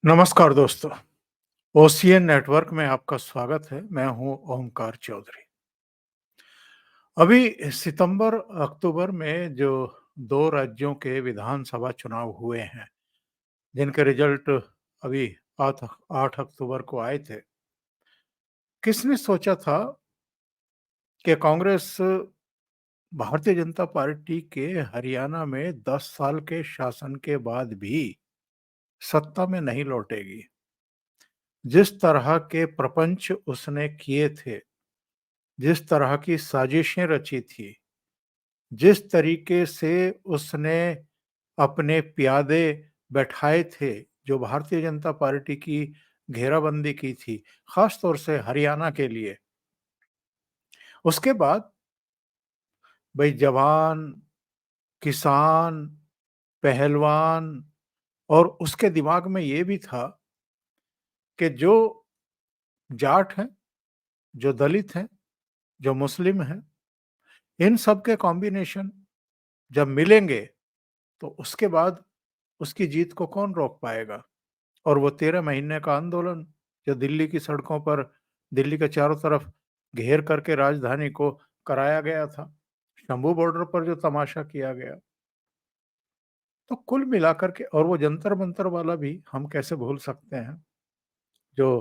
नमस्कार दोस्तों। Ocean network में आपका स्वागत है। मैं हूं ओमकार चौधरी। अभी सितंबर अक्टूबर में जो 2 राज्यों के विधानसभा चुनाव हुए हैं, जिनके रिजल्ट अभी 8 अक्टूबर को आए थे। किसने सोचा था कि कांग्रेस भारतीय जनता पार्टी के हरियाणा में 10 साल के शासन के बाद भी सत्ता में नहीं लौटेगी। जिस तरह के प्रपंच उसने किए थे, जिस तरह की साजिशें रची थी, जिस तरीके से उसने अपने प्यादे बैठाए थे, जो भारतीय जनता पार्टी की घेराबंदी की थी, खास तौर से हरियाणा के लिए। उसके बाद भई जवान, किसान, पहलवान और उसके दिमाग में ये भी था कि जो जाट हैं, जो दलित हैं, जो मुस्लिम हैं, इन सब के कॉम्बिनेशन जब मिलेंगे, तो उसके बाद उसकी जीत को कौन रोक पाएगा? और वो 13 महीने का आंदोलन जो दिल्ली की सड़कों पर, दिल्ली के चारों तरफ घेर करके राजधानी को कराया गया था, शंभू बॉर्डर पर जो तमाशा किया गया, तो कुल मिलाकर के और वो जंतर मंतर वाला भी हम कैसे भूल सकते हैं, जो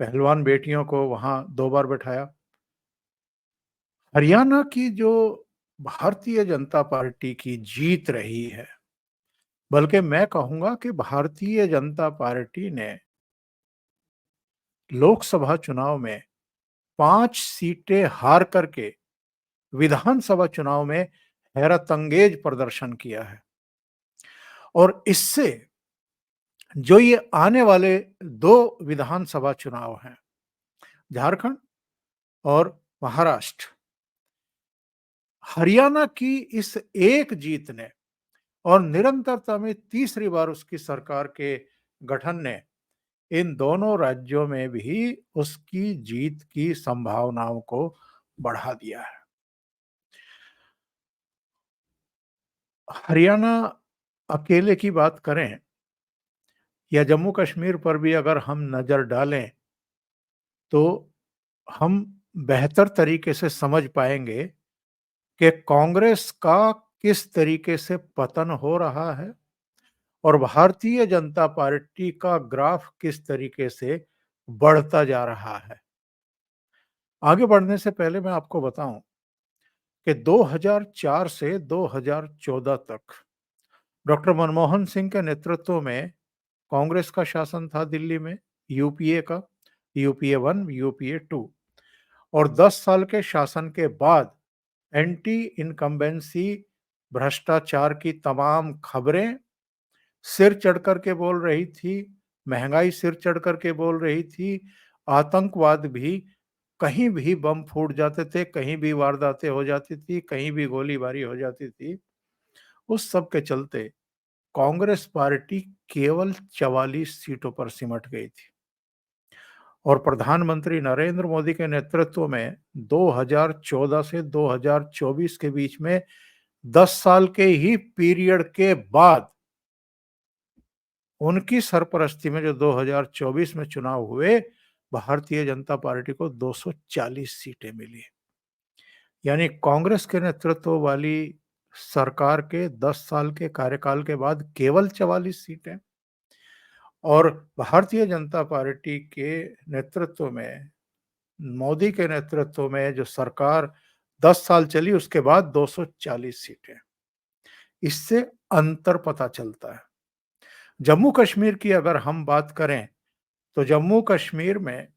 पहलवान बेटियों को वहां 2 बार बैठाया। हरियाणा की जो भारतीय जनता पार्टी की जीत रही है, बल्कि मैं कहूंगा कि भारतीय जनता पार्टी ने लोकसभा चुनाव में 5 सीटें हार करके विधानसभा चुनाव में हैरतअंगेज प्रदर्शन किया है। और इससे जो ये आने वाले 2 विधानसभा चुनाव हैं, झारखंड और महाराष्ट्र, हरियाणा की इस एक जीत ने और निरंतरता में तीसरी बार उसकी सरकार के गठन ने इन दोनों राज्यों में भी उसकी जीत की संभावनाओं को बढ़ा दिया है। हरियाणा अकेले की बात करें या जम्मू कश्मीर पर भी अगर हम नज़र डालें, तो हम बेहतर तरीके से समझ पाएँगे कि कांग्रेस का किस तरीके से पतन हो रहा है और भारतीय जनता पार्टी का ग्राफ किस तरीके से बढ़ता जा रहा है। आगे बढ़ने से पहले मैं आपको बताऊं कि 2004 से 2014 तक डॉक्टर मनमोहन सिंह के नेतृत्व में कांग्रेस का शासन था दिल्ली में, यूपीए का, यूपीए 1, यूपीए 2। और 10 साल के शासन के बाद एंटी इनकम्बेंसी भ्रष्टाचार की तमाम खबरें सिर चढ़ कर के बोल रही थी, महंगाई सिर चढ़ कर के बोल रही थी, आतंकवाद भी, कहीं भी बम फूट जाते थे, कहीं भी वारदातें हो जाती थी, कहीं भी गोलीबारी हो जाती थी। उस सब के चलते कांग्रेस पार्टी केवल 44 सीटों पर सिमट गई थी। और प्रधानमंत्री नरेंद्र मोदी के नेतृत्व में 2014 से 2024 के बीच में 10 साल के ही पीरियड के बाद उनकी सरपरस्ती में जो 2024 में चुनाव हुए, भारतीय जनता पार्टी को 240 सीटें मिली। यानी कांग्रेस के नेतृत्व वाली सरकार के 10 साल के कार्यकाल के बाद केवल 44 सीटें और भारतीय जनता पार्टी के नेतृत्व में, मोदी के नेतृत्व में जो सरकार 10 साल चली, उसके बाद 240 सीटें। इससे अंतर पता चलता है। जम्मू कश्मीर की अगर हम बात करें, तो जम्मू कश्मीर में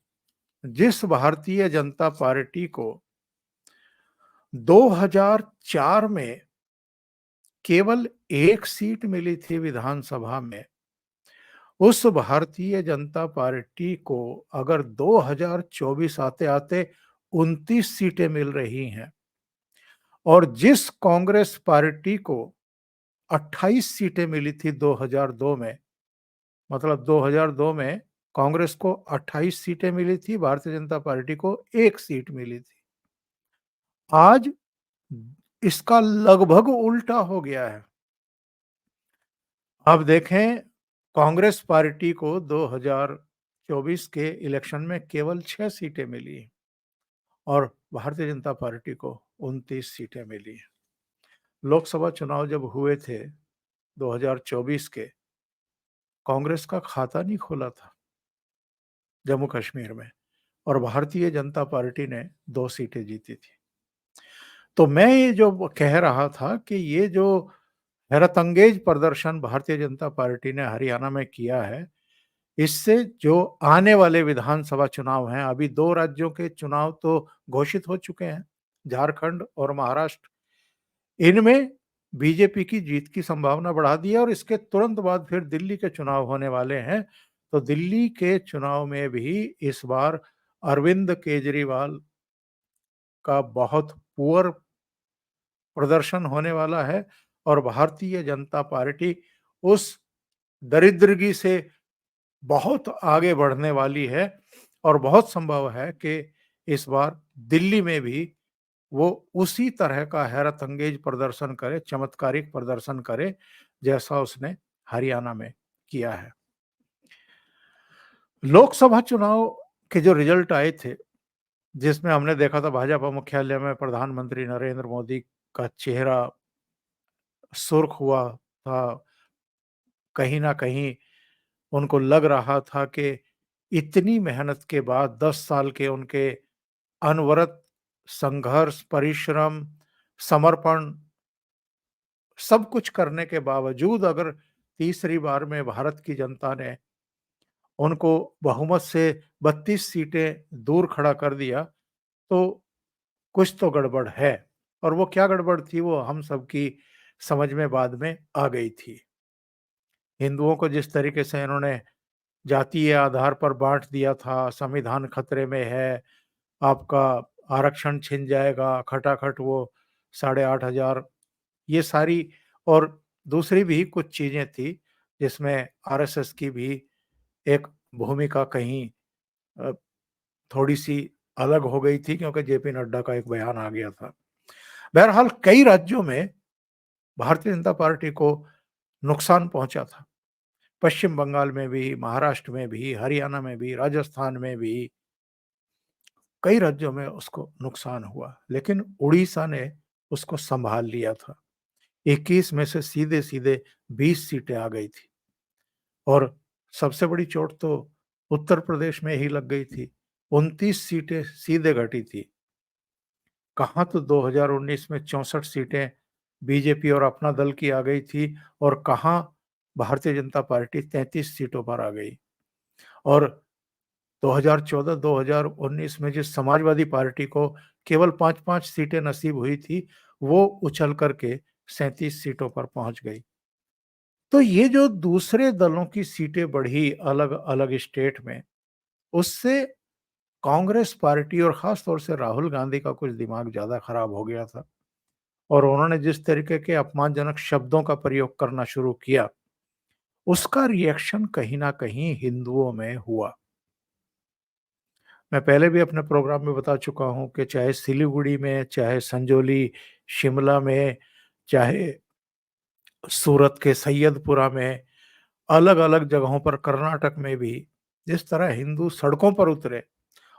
जिस भारतीय जनता पार्टी को 2004 में केवल 1 सीट मिली थी विधानसभा में, उस भारतीय जनता पार्टी को अगर 2024 आते-आते 29 सीटें मिल रही हैं और जिस कांग्रेस पार्टी को 28 सीटें मिली थी 2002 में, मतलब 2002 में कांग्रेस को 28 सीटें मिली थी, भारतीय जनता पार्टी को 1 सीट मिली थी। आज इसका लगभग उल्टा हो गया है। अब देखें कांग्रेस पार्टी को 2024 के इलेक्शन में केवल 6 सीटें मिली और भारतीय जनता पार्टी को 29 सीटें मिली। लोकसभा चुनाव जब हुए थे 2024 के, कांग्रेस का खाता नहीं खोला था जम्मू कश्मीर में और भारतीय जनता पार्टी ने 2 सीटें जीती थी। तो मैं ये जो कह रहा था कि ये जो हैरतअंगेज प्रदर्शन भारतीय जनता पार्टी ने हरियाणा में किया है, इससे जो आने वाले विधानसभा चुनाव हैं, अभी 2 राज्यों के चुनाव तो घोषित हो चुके हैं, झारखंड और महाराष्ट्र। इनमें बीजेपी की जीत की संभावना बढ़ा दी है और इसके तुरंत बाद फिर दिल्ली के चुनाव होने वाले हैं। तो दिल्ली के चुनाव में भी इस बार अरविंद केजरीवाल का बहुत पुअर प्रदर्शन होने वाला है और भारतीय जनता पार्टी उस दरिद्रगी से बहुत आगे बढ़ने वाली है और बहुत संभव है कि इस बार दिल्ली में भी वो उसी तरह का हैरत-अंगेज प्रदर्शन करे, चमत्कारिक प्रदर्शन करे, जैसा उसने हरियाणा में किया है। लोकसभा चुनाव के जो रिजल्ट आए थे, जिसमें हमने देखा था भाजपा मुख्यालय में प्रधानमंत्री नरेंद्र मोदी का चेहरा सुर्ख हुआ था। कहीं न कहीं उनको लग रहा था कि इतनी मेहनत के बाद 10 साल के उनके अनवरत संघर्ष, परिश्रम, समर्पण सब कुछ करने के बावजूद अगर तीसरी बार में भारत की जनता ने उनको बहुमत से 32 सीटें दूर खड़ा कर दिया, तो कुछ तो गड़बड़ है और वो क्या गड़बड़ थी वो हम सबकी समझ में बाद में आ गई थी। हिंदुओं को जिस तरीके से इन्होंने जातीय आधार पर बाँट दिया था, संविधान खतरे में है, आपका आरक्षण छिन जाएगा, खटाखट वो 8,500 ये सारी और दूसरी भी कुछ चीज़ें थी, जिसमें आरएसएस की भी एक भूमिका कहीं अ, थोड़ी-सी अलग हो गई थी क्योंकि जेपी नड्डा का एक बयान आ गया था। बहरहाल कई राज्यों में भारतीय जनता पार्टी को नुकसान पहुँचा था। पश्चिम बंगाल में भी, महाराष्ट्र में भी, हरियाणा में भी, राजस्थान में भी, कई राज्यों में उसको नुकसान हुआ, लेकिन उड़ीसा ने उसको सँभाल लिया था। 21 में से सीधे-सीधे 20 सीटें आ गई थी और सबसे बड़ी चोट तो उत्तर प्रदेश में ही लग गई थी। 29 सीटें सीधे घटी थी। कहाँ तो 2019 में 64 सीटें बीजेपी और अपना दल की आ गई थी और कहाँ भारतीय जनता पार्टी 33 सीटों पर आ गई और 2014-2019 में जिस समाजवादी पार्टी को केवल 5-5 सीटें नसीब हुई थी, वो उछल कर के 37 सीटों पर पहुँच गई। तो ये जो दूसरे दलों की सीटें बढ़ी अलग-अलग स्टेट में, उससे कांग्रेस पार्टी और ख़ास तौर से राहुल गांधी का कुछ दिमाग ज़्यादा खराब हो गया था और उन्होंने जिस तरीके के अपमानजनक शब्दों का प्रयोग करना शुरू किया, उसका रिएक्शन कहीं न कहीं हिंदुओं में हुआ। मैं पहले भी अपने प्रोग्राम में बता चुका हूँ कि चाहे सिलीगुड़ी में, चाहे संजौली, शिमला में, चाहे सूरत के सैयदपुरा में, अलग-अलग जगहों पर कर्नाटक में भी जिस तरह हिंदू सड़कों पर उतरे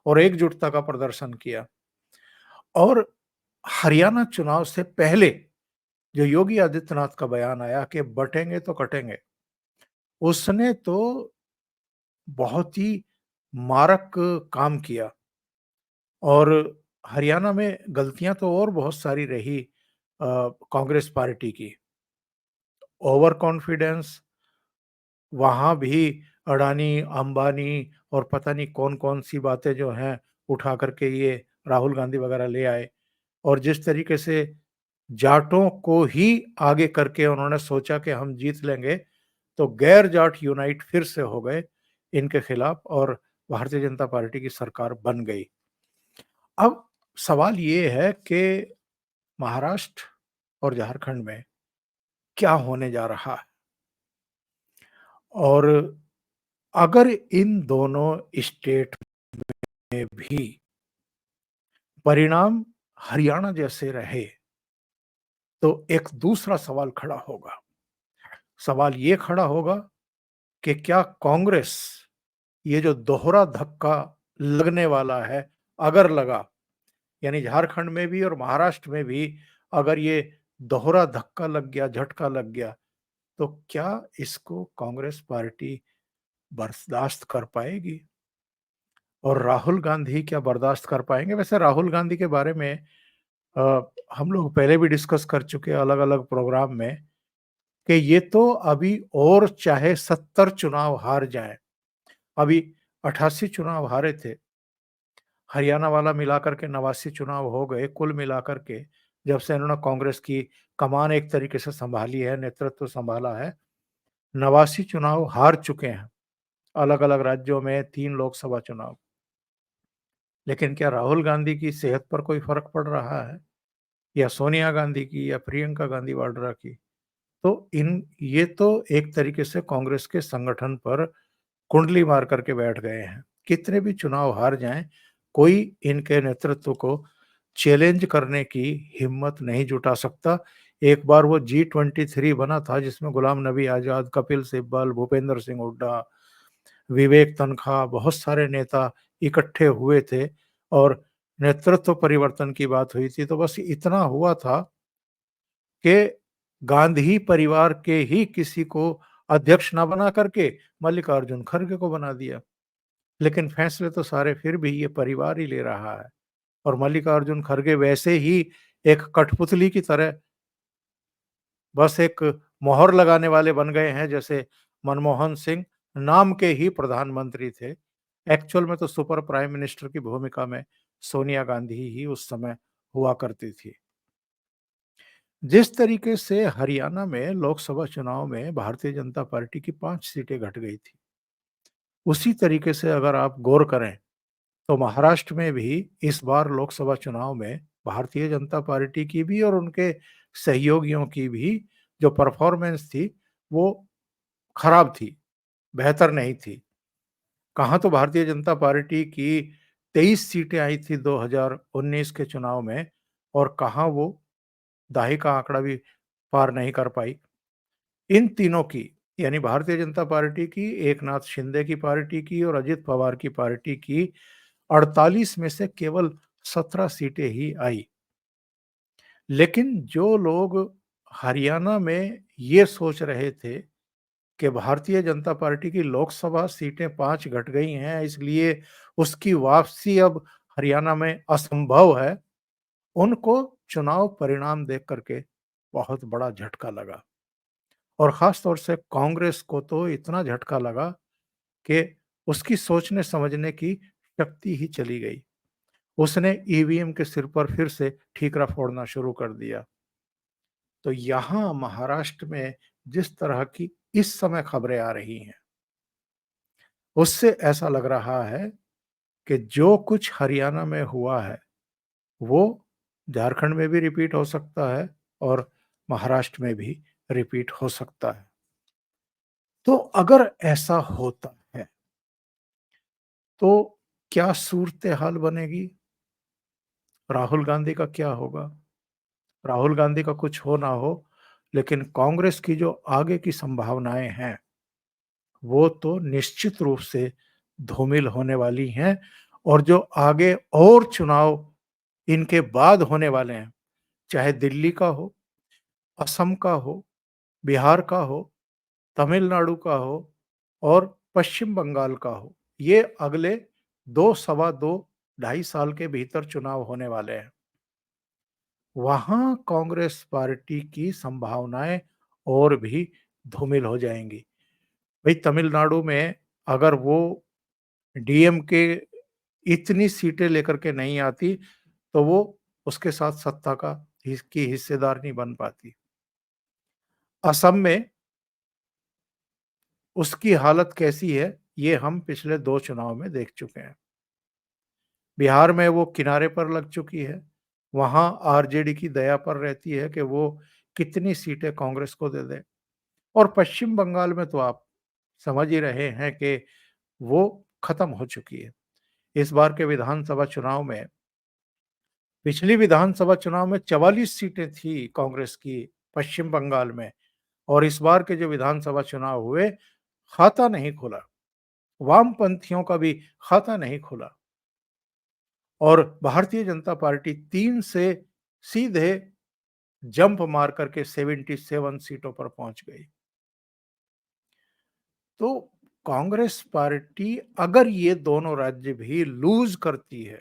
और एकजुटता का प्रदर्शन किया और हरियाणा चुनाव से पहले जो योगी आदित्यनाथ का बयान आया कि बटेंगे तो कटेंगे, उसने तो बहुत ही मारक काम किया और हरियाणा में गलतियाँ तो और बहुत सारी रही कांग्रेस पार्टी की। ओवर कॉन्फिडेंस वहाँ भी अडानी, अंबानी और पता नहीं कौन-कौन सी बातें जो हैं उठा कर के ये राहुल गांधी वगैरह ले आए और जिस तरीके से जाटों को ही आगे करके उन्होंने सोचा कि हम जीत लेंगे, तो गैर जाट यूनाइट फिर से हो गए इनके खिलाफ और भारतीय जनता पार्टी की सरकार बन गई। अब सवाल ये है कि महाराष्ट्र और झारखंड में क्या होने जा रहा है? और अगर इन दोनों स्टेट में भी परिणाम हरियाणा जैसे रहे, तो एक दूसरा सवाल खड़ा होगा। सवाल ये खड़ा होगा कि क्या कांग्रेस ये जो दोहरा धक्का लगने वाला है, अगर लगा, यानी झारखंड में भी और महाराष्ट्र में भी अगर ये दोहरा धक्का लग गया, झटका लग गया, तो क्या इसको कांग्रेस पार्टी बर्दाश्त कर पाएगी? और राहुल गांधी क्या बर्दाश्त कर पाएँगे? वैसे राहुल गांधी के बारे में हम लोग पहले भी डिस्कस कर चुके हैं अलग-अलग प्रोग्राम में कि ये तो अभी और चाहे 70 चुनाव हार जाएँ, अभी 88 चुनाव हारे थे, हरियाणा वाला मिलाकर के 89 चुनाव हो गए, कुल मिलाकर के जब से इन्होंने कांग्रेस की कमान एक तरीके से सँभाली है, नेतृत्व सँभाला है, 89 चुनाव हार चुके हैं, अलग-अलग राज्यों में 3 लोकसभा चुनाव। लेकिन क्या राहुल गांधी की सेहत पर कोई फ़र्क पड़ रहा है? या सोनिया गांधी की या प्रियंका गांधी वाड्रा की? तो इन ये तो एक तरीके से कांग्रेस के संगठन पर कुंडली मार करके बैठ गए हैं। कितने भी चुनाव हार जाएँ, कोई इनके नेतृत्व को चैलेंज करने की हिम्मत नहीं जुटा सकता। एक बार वो जी23 बना था जिसमें गुलाम नबी आज़ाद, कपिल सिब्बल, भूपेंद्र सिंह हुड्डा, विवेक तनखा, बहुत सारे नेता इकट्ठे हुए थे और नेतृत्व परिवर्तन की बात हुई थी। तो बस इतना हुआ था कि गांधी परिवार के ही किसी को अध्यक्ष ना बना करके मल्लिकार्जुन खड़गे को बना दिया। लेकिन फैसले तो सारे फिर भी ये परिवार ही ले रहा है और मल्लिकार्जुन खड़गे वैसे ही एक कठपुतली की तरह बस एक मोहर लगाने वाले बन गए हैं, जैसे मनमोहन सिंह नाम के ही प्रधानमंत्री थे। एक्चुअल में तो सुपर प्राइम मिनिस्टर की भूमिका में सोनिया गांधी ही उस समय हुआ करती थी। जिस तरीके से हरियाणा में लोकसभा चुनाव में भारतीय जनता पार्टी की 5 सीटें घट गई थी, उसी तरीके से अगर आप गौर करें, तो महाराष्ट्र में भी इस बार लोकसभा चुनाव में भारतीय जनता पार्टी की भी और उनके सहयोगियों की भी जो परफॉर्मेंस थी, वो खराब थी, बेहतर नहीं थी। कहाँ तो भारतीय जनता पार्टी की 23 सीटें आई थी 2019 के चुनाव में और कहाँ वो दाही का आंकड़ा भी पार नहीं कर पाई। इन तीनों की, यानी भारतीय जनता पार्टी की, एकनाथ शिंदे की पार्टी की और अजित पवार की पार्टी की 48 में से केवल 17 सीटें ही आई। लेकिन जो लोग हरियाणा में ये सोच रहे थे कि भारतीय जनता पार्टी की लोकसभा सीटें 5 घट गई हैं, इसलिए उसकी वापसी अब हरियाणा में असंभव है, उनको चुनाव परिणाम देख कर के बहुत बड़ा झटका लगा। और ख़ास तौर से कांग्रेस को तो इतना झटका लगा कि उसकी सोचने समझने की शक्ति ही चली गई। उसने ईवीएम के सिर पर फिर से ठीकरा फोड़ना शुरू कर दिया। तो यहाँ महाराष्ट्र में जिस तरह की इस समय खबरें आ रही हैं, उससे ऐसा लग रहा है कि जो कुछ हरियाणा में हुआ है, वो झारखंड में भी रिपीट हो सकता है और महाराष्ट्र में भी रिपीट हो सकता है। तो अगर ऐसा होता है, तो क्या सूरत-ए-हाल बनेगी? राहुल गांधी का क्या होगा? राहुल गांधी का कुछ हो ना हो, लेकिन कांग्रेस की जो आगे की संभावनाएँ हैं, वो तो निश्चित रूप से धूमिल होने वाली हैं और जो आगे और चुनाव इनके बाद होने वाले हैं, चाहे दिल्ली का हो, असम का हो, बिहार का हो, तमिलनाडु का हो और पश्चिम बंगाल का हो, ये अगले 2 सवा 2 ढाई साल के भीतर चुनाव होने वाले हैं। वहाँ कांग्रेस पार्टी की संभावनाएँ और भी धूमिल हो जाएँगी। भई तमिलनाडु में अगर वो डीएमके इतनी सीटें लेकर के नहीं आती, तो वो उसके साथ सत्ता का की हिस्सेदार नहीं बन पाती। असम में उसकी हालत कैसी है, ये हम पिछले 2 चुनाव में देख चुके हैं। बिहार में वो किनारे पर लग चुकी है, वहाँ आरजेडी की दया पर रहती है कि वो कितनी सीटें कांग्रेस को दे दे और पश्चिम बंगाल में तो आप समझ ही रहे हैं कि वो खत्म हो चुकी है। इस बार के विधानसभा चुनाव में, पिछली विधानसभा चुनाव में 44 सीटें थी कांग्रेस की पश्चिम बंगाल में और इस बार के जो विधानसभा चुनाव हुए, खाता नहीं खुला, वामपंथियों का भी खाता नहीं खुला और भारतीय जनता पार्टी 3 से सीधे जंप मार करके 77 सीटों पर पहुंच गई। तो कांग्रेस पार्टी अगर ये दोनों राज्य भी लूज करती है,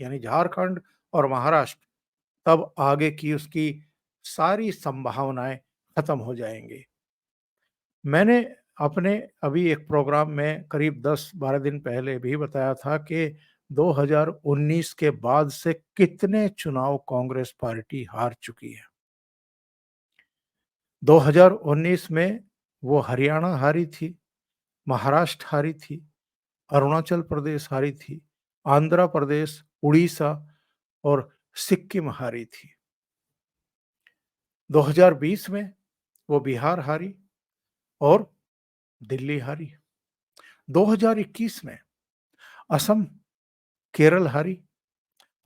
यानी झारखंड और महाराष्ट्र, तब आगे की उसकी सारी संभावनाएं खत्म हो जाएंगी। मैंने अपने अभी एक प्रोग्राम में करीब 10-12 दिन पहले भी बताया था कि 2019 के बाद से कितने चुनाव कांग्रेस पार्टी हार चुकी है। 2019 में वो हरियाणा हारी थी, महाराष्ट्र हारी थी, अरुणाचल प्रदेश हारी थी, आंध्र प्रदेश, उड़ीसा और सिक्किम हारी थी। 2020 में वो बिहार हारी और दिल्ली हारी। 2021 में असम, केरल हारी,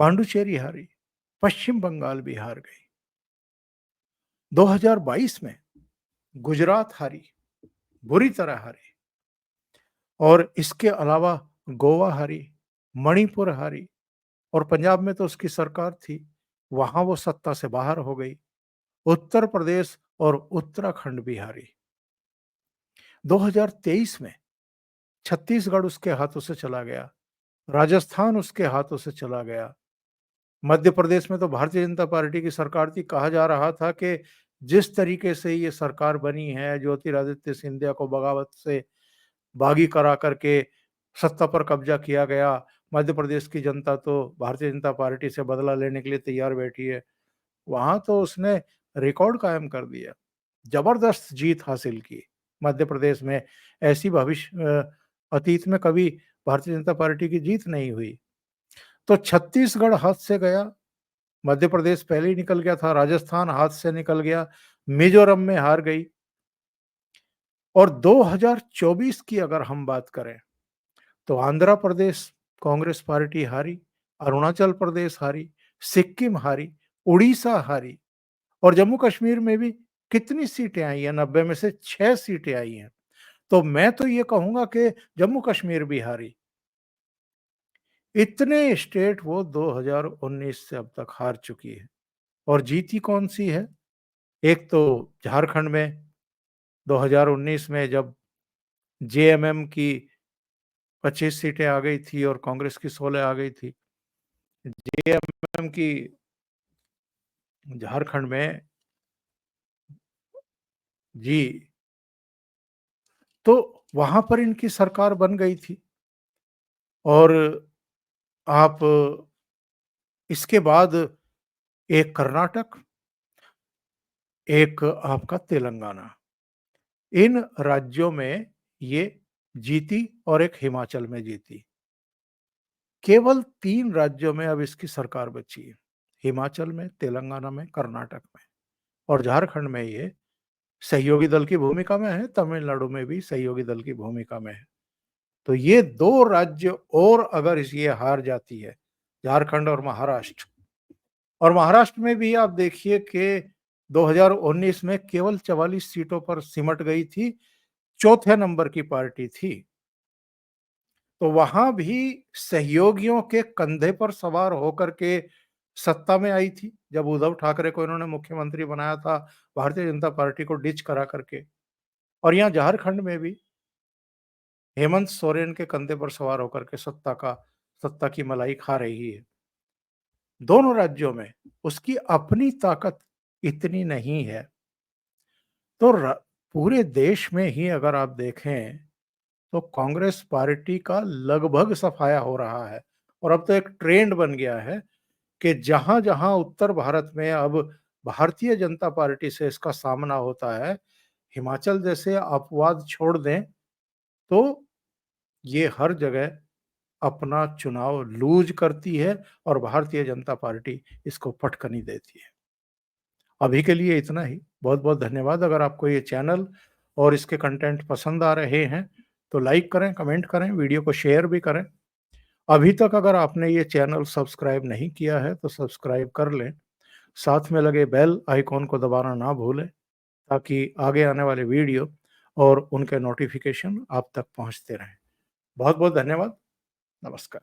पांडुचेरी हारी, पश्चिम बंगाल भी हार गई। 2022 में गुजरात हारी, बुरी तरह हारी और इसके अलावा गोवा हारी, मणिपुर हारी और पंजाब में तो उसकी सरकार थी, वहां वो सत्ता से बाहर हो गई। उत्तर प्रदेश और उत्तराखंड भी हारी। 2023 में छत्तीसगढ़ उसके हाथों से चला गया, राजस्थान उसके हाथों से चला गया। मध्य प्रदेश में तो भारतीय जनता पार्टी की सरकार थी, कहा जा रहा था कि जिस तरीके से ये सरकार बनी है, ज्योतिरादित्य सिंधिया को बगावत से बागी करा करके सत्ता पर कब्जा किया गया। मध्य प्रदेश की जनता तो भारतीय जनता पार्टी से बदला लेने के लिए तैयार बैठी है। वहां तो उसने रिकॉर्ड कायम कर दिया, जबरदस्त जीत हासिल की मध्य प्रदेश में। ऐसी अतीत में कभी भारतीय जनता पार्टी की जीत नहीं हुई। तो छत्तीसगढ़ हाथ से गया, मध्य प्रदेश पहले ही निकल गया था, राजस्थान हाथ से निकल गया, मिजोरम में हार गई। और 2024 की अगर हम बात करें तो आंध्र प्रदेश कांग्रेस पार्टी हारी, अरुणाचल प्रदेश हारी, सिक्किम हारी, उड़ीसा हारी और जम्मू कश्मीर में भी कितनी सीटें आई हैं, 90 में से 6 सीटें आई हैं। तो मैं तो ये कहूंगा कि जम्मू कश्मीर भी हारी। इतने स्टेट वो 2019 से अब तक हार चुकी है और जीती कौन सी है? एक तो झारखंड में 2019 में जब जेएमएम की 25 सीटें आ गई थी और कांग्रेस की 16 आ गई थी। जेएमएम की झारखंड में जी, तो वहां पर इनकी सरकार बन गई थी और आप इसके बाद एक कर्नाटक, एक आपका तेलंगाना, इन राज्यों में ये जीती और एक हिमाचल में जीती। केवल 3 राज्यों में अब इसकी सरकार बची है, हिमाचल में, तेलंगाना में, कर्नाटक में और झारखंड में ये सहयोगी दल की भूमिका में है, तमिलनाडु में भी सहयोगी दल की भूमिका में है। तो ये 2 राज्य और अगर इस ये हार जाती है, झारखंड और महाराष्ट्र में भी आप देखिए कि 2019 में केवल 44 सीटों पर सिमट गई थी, चौथे नंबर की पार्टी थी। तो वहां भी सहयोगियों के कंधे पर सवार होकर के सत्ता में आई थी, जब उद्धव ठाकरे को इन्होंने मुख्यमंत्री बनाया था, भारतीय जनता पार्टी को डिच करा करके। और यहाँ झारखंड में भी हेमंत सोरेन के कंधे पर सवार होकर के सत्ता की मलाई खा रही है। दोनों राज्यों में उसकी अपनी ताकत इतनी नहीं है। तो पूरे देश में ही अगर आप देखें तो कांग्रेस पार्टी का लगभग सफाया हो रहा है और अब तो एक ट्रेंड बन गया है कि जहां जहां उत्तर भारत में अब भारतीय जनता पार्टी से इसका सामना होता है, हिमाचल जैसे अपवाद छोड़ दें, तो ये हर जगह अपना चुनाव लूज करती है और भारतीय जनता पार्टी इसको पटकनी देती है। अभी के लिए इतना ही। बहुत-बहुत धन्यवाद। अगर आपको ये चैनल और इसके कंटेंट पसंद आ रहे हैं, तो लाइक करें, कमेंट करें, वीडियो को शेयर भी करें। अभी तक अगर आपने ये चैनल सब्सक्राइब नहीं किया है, तो सब्सक्राइब कर लें। साथ में लगे बेल आइकॉन को दबाना ना भूलें, ताकि आगे आने वाले वीडियो और उनके नोटिफ़िकेशन आप तक पहुँचते रहें। बहुत-बहुत धन्यवाद। नमस्कार।